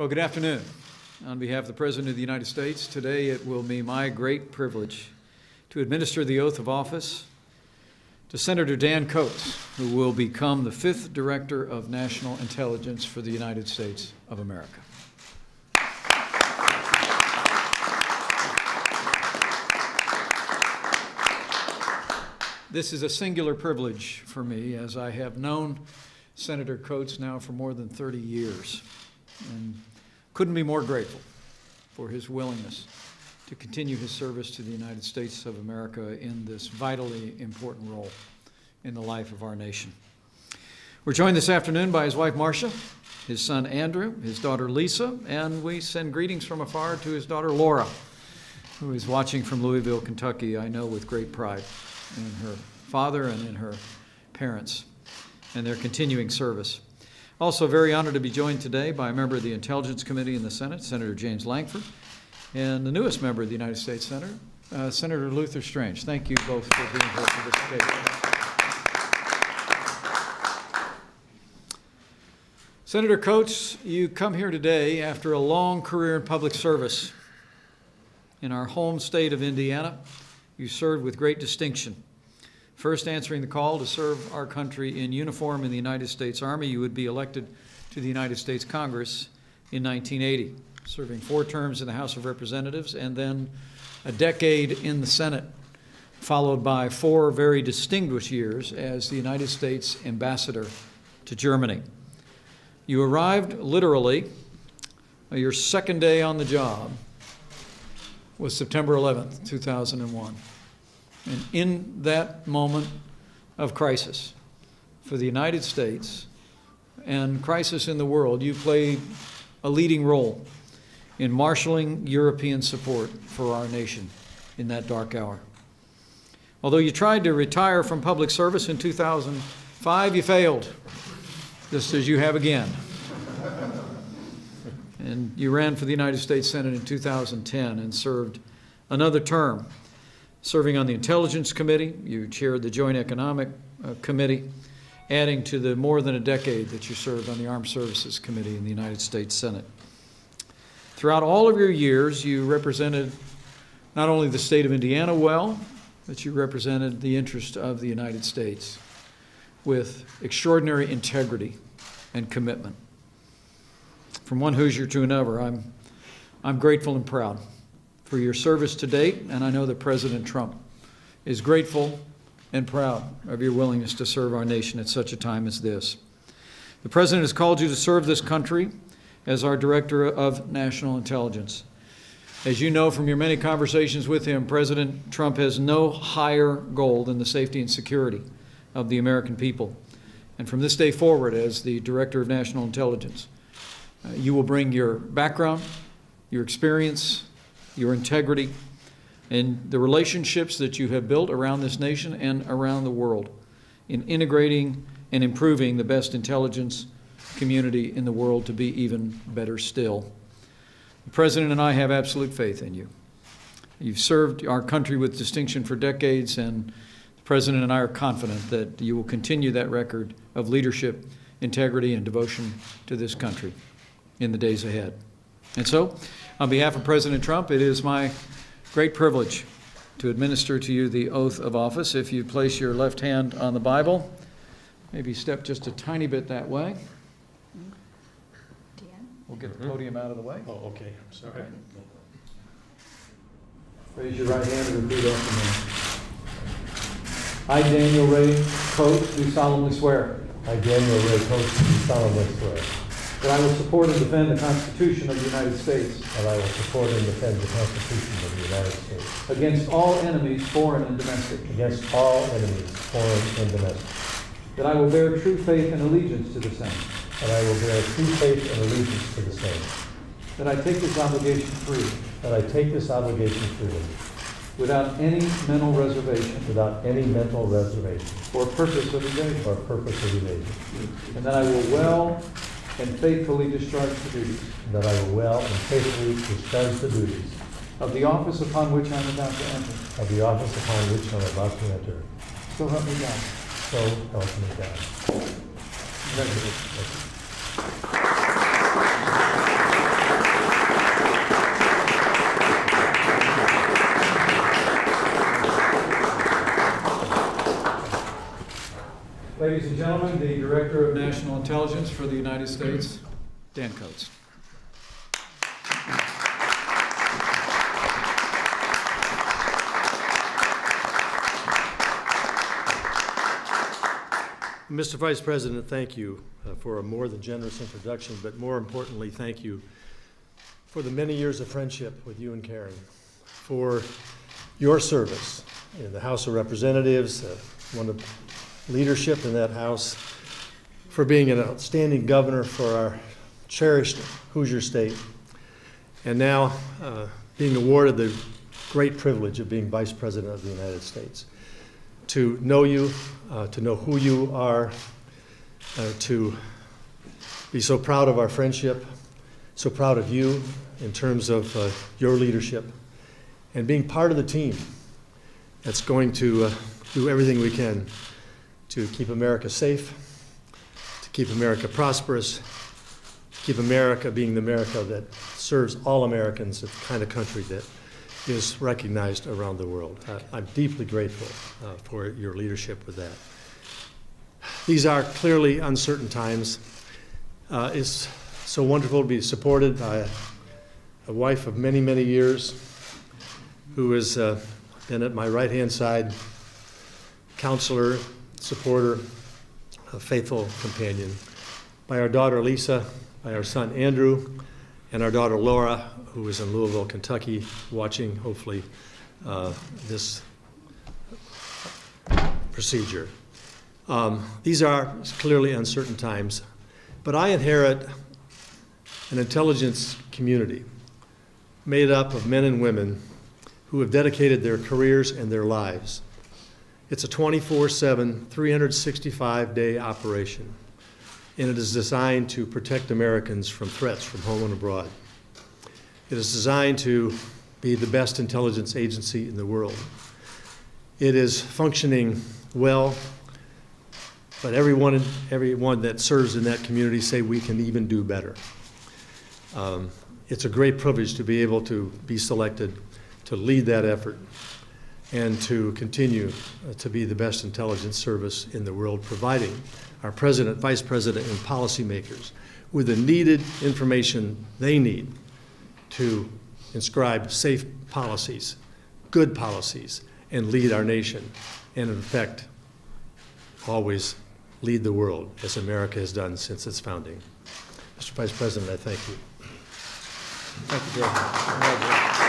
Well, good afternoon. On behalf of the President of the United States, today it will be my great privilege to administer the oath of office to Senator Dan Coates, who will become the 5th Director of National Intelligence for the United States of America. This is a singular privilege for me, as I have known Senator Coates now for more than 30 years, and couldn't be more grateful for his willingness to continue his service to the United States of America in this vitally important role in the life of our nation. We're joined this afternoon by his wife, Marcia, his son, Andrew, his daughter, Lisa, and we send greetings from afar to his daughter, Laura, who is watching from Louisville, Kentucky, I know with great pride in her father and in her parents and their continuing service. Also very honored to be joined today by a member of the Intelligence Committee in the Senate, Senator James Lankford, and the newest member of the United States Senate, Senator Luther Strange. Thank you both for being here for this occasion. Senator Coates, you come here today after a long career in public service. In our home state of Indiana, you served with great distinction. First answering the call to serve our country in uniform in the United States Army, you would be elected to the United States Congress in 1980, serving 4 terms in the House of Representatives and then a decade in the Senate, followed by 4 very distinguished years as the United States Ambassador to Germany. You arrived literally, your second day on the job was September 11th, 2001. And in that moment of crisis for the United States and crisis in the world, you played a leading role in marshaling European support for our nation in that dark hour. Although you tried to retire from public service in 2005, you failed, just as you have again. And you ran for the United States Senate in 2010 and served another term. Serving on the Intelligence Committee, you chaired the Joint Economic Committee, adding to the more than a decade that you served on the Armed Services Committee in the United States Senate. Throughout all of your years, you represented not only the state of Indiana well, but you represented the interest of the United States with extraordinary integrity and commitment. From one Hoosier to another, I'm grateful and proud for your service to date, and I know that President Trump is grateful and proud of your willingness to serve our nation at such a time as this. The President has called you to serve this country as our Director of National Intelligence. As you know from your many conversations with him, President Trump has no higher goal than the safety and security of the American people. And from this day forward, as the Director of National Intelligence, you will bring your background, your experience, your integrity, and the relationships that you have built around this nation and around the world in integrating and improving the best intelligence community in the world to be even better still. The President and I have absolute faith in you. You've served our country with distinction for decades, and the President and I are confident that you will continue that record of leadership, integrity, and devotion to this country in the days ahead. And so, on behalf of President Trump, it is my great privilege to administer to you the oath of office. If you place your left hand on the Bible, maybe step just a tiny bit that way. We'll get the podium out of the way. Oh, okay. I'm sorry. Okay. Raise your right hand and repeat after me. I, Daniel Ray Coates, do solemnly swear. I, Daniel Ray Coates, do solemnly swear that I will support and defend the Constitution of the United States that I will support and defend the Constitution of the United States against all enemies, foreign and domestic. against all enemies, foreign and domestic. That I will bear true faith and allegiance to the same. That I will bear true faith and allegiance to the same. That I take this obligation freely. That I take this obligation freely. Without any mental reservation. Without any mental reservation. Or purpose of evasion. Or purpose of evasion. And that I will well and faithfully discharge the duties. And that I will well and faithfully discharge the duties. Of the office upon which I am about to enter. Of the office upon which I am about to enter. So help me God. So help me God. Congratulations. gentlemen, the Director of National Intelligence for the United States, Dan Coates. Mr. Vice President, thank you for a more than generous introduction, but more importantly, thank you for the many years of friendship with you and Karen, for your service in the House of Representatives, one of leadership in that House, for being an outstanding governor for our cherished Hoosier state, and now being awarded the great privilege of being Vice President of the United States. To know you, to know who you are, to be so proud of our friendship, so proud of you in terms of your leadership, and being part of the team that's going to do everything we can to keep America safe, to keep America prosperous, to keep America being the America that serves all Americans, the kind of country that is recognized around the world. I'm deeply grateful for your leadership with that. These are clearly uncertain times. It's so wonderful to be supported by a wife of many, many years who has been at my right-hand side, counselor, supporter, a faithful companion, by our daughter Lisa, by our son Andrew, and our daughter Laura, who is in Louisville, Kentucky, watching, hopefully, this procedure. These are clearly uncertain times, but I inherit an intelligence community made up of men and women who have dedicated their careers and their lives. It's a 24/7, 365-day operation, and it is designed to protect Americans from threats from home and abroad. It is designed to be the best intelligence agency in the world. It is functioning well, but everyone that serves in that community say we can even do better. It's a great privilege to be able to be selected to lead that effort and to continue to be the best intelligence service in the world, providing our president, vice president, and policymakers with the needed information they need to inscribe safe policies, good policies, and lead our nation, and in effect, always lead the world, as America has done since its founding. Mr. Vice President, I thank you. Thank you, Joe.